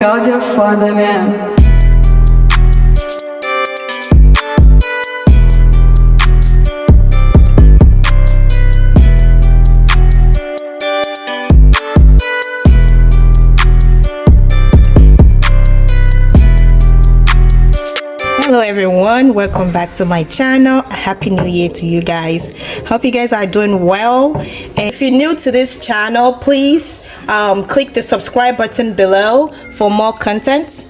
God, you're father, man. Hello everyone, welcome back to my channel. Happy New Year to you guys. Hope you guys are doing well, and if you're new to this channel, please click the subscribe button below for more content.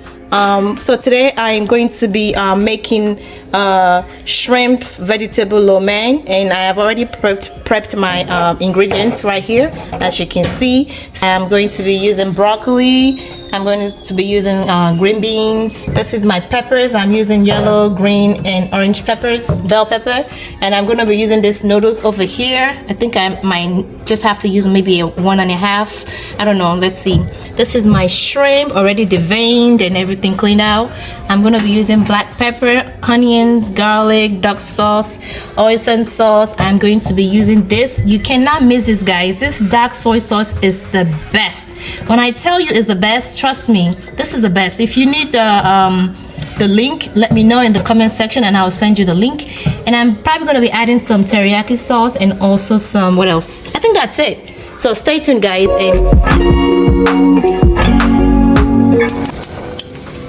So today I am going to be making shrimp vegetable lo mein, and I have already prepped my ingredients right here, as you can see. I'm going to be using broccoli. I'm going to be using green beans. This is my peppers. I'm using yellow, green, and orange peppers, bell pepper. And I'm going to be using this noodles over here. I think I might just have to use maybe a 1.5. I don't know. Let's see. This is my shrimp, already deveined and everything cleaned out. I'm going to be using black pepper, onions, garlic, duck sauce, Hoison sauce. I'm going to be using this. You cannot miss this, guys. This dark soy sauce is the best. When I tell you it's the best, trust me, this is the best. If you need the link, let me know in the comment section and I'll send you the link. And I'm probably going to be adding some teriyaki sauce and also some, what else? I think that's it. So stay tuned, guys.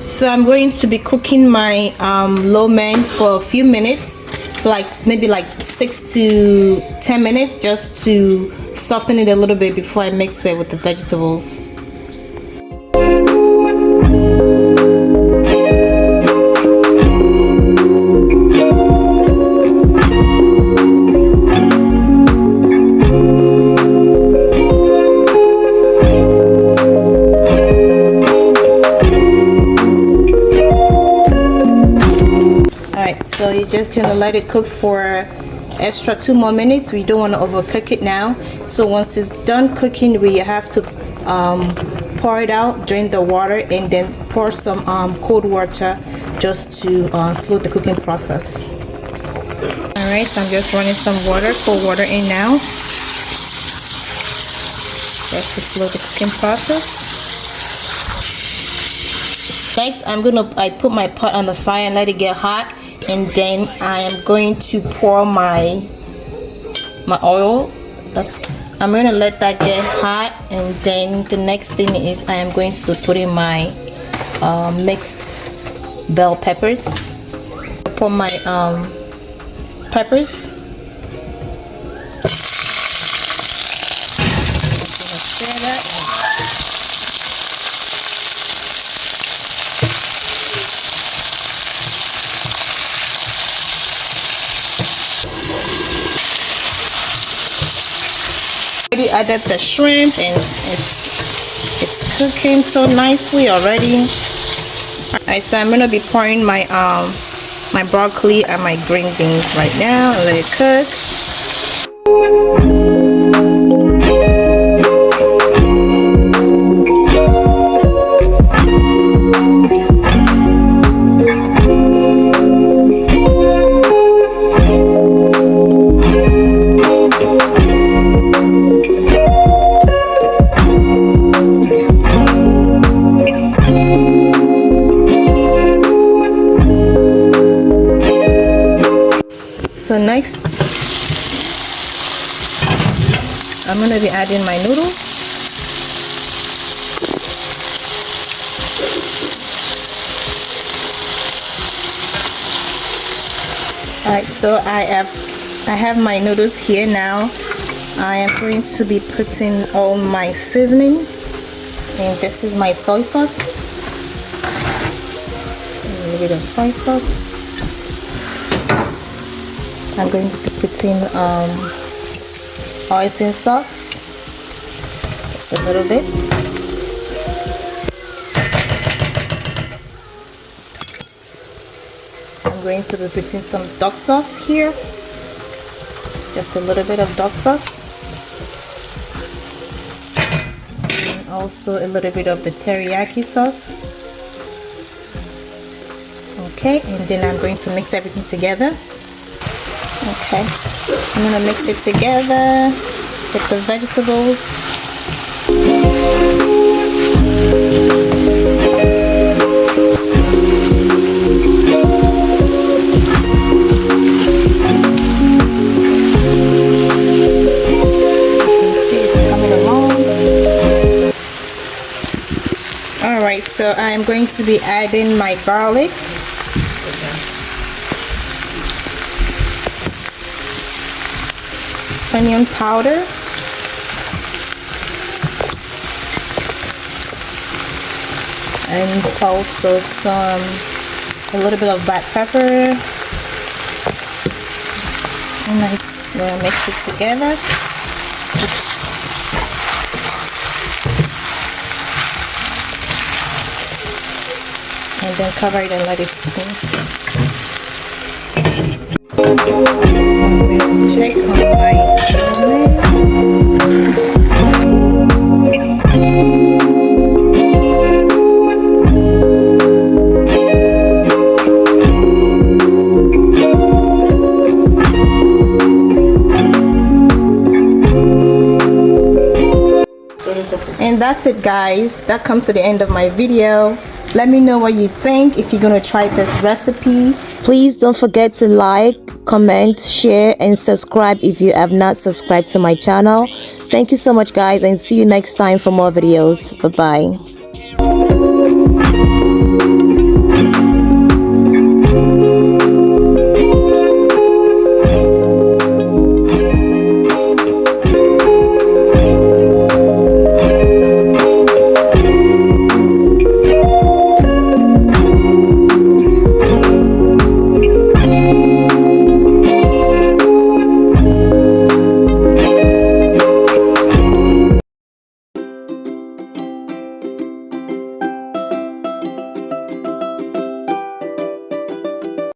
So I'm going to be cooking my lo mein for a few minutes, for maybe 6 to 10 minutes, just to soften it a little bit before I mix it with the vegetables. So you're just gonna let it cook for extra 2 more minutes. We don't want to overcook it now. So once it's done cooking, we have to pour it out, drain the water, and then pour some cold water just to slow the cooking process. Alright, so I'm just running some cold water in now, just to slow the cooking process. Next, I put my pot on the fire and let it get hot. And then I am going to pour my oil. I'm going to let that get hot, and then the next thing is I am going to be putting my mixed bell peppers. Pour my peppers. Stir that. Already added the shrimp, and it's cooking so nicely already. Alright, so I'm gonna be pouring my my broccoli and my green beans right now and let it cook. So next, I'm going to be adding my noodles. Alright, so I have my noodles here now. I am going to be putting all my seasoning, and this is my soy sauce. A little bit of soy sauce. I'm going to be putting Hoison sauce, just a little bit. I'm going to be putting some duck sauce here, just a little bit of duck sauce, and also a little bit of the teriyaki sauce. Okay, and then I'm going to mix everything together. Okay, I'm gonna mix it together with the vegetables. All right, so I'm going to be adding my garlic. Onion powder. And also a little bit of black pepper. And I'm gonna mix it together. And then cover it and let it steam. So I'm going to check on my and that's it, guys. That comes to the end of my video. Let me know what you think if you're gonna try this recipe. Please don't forget to like, comment, share, and subscribe if you have not subscribed to my channel. Thank you so much, guys, and see you next time for more videos. Bye bye.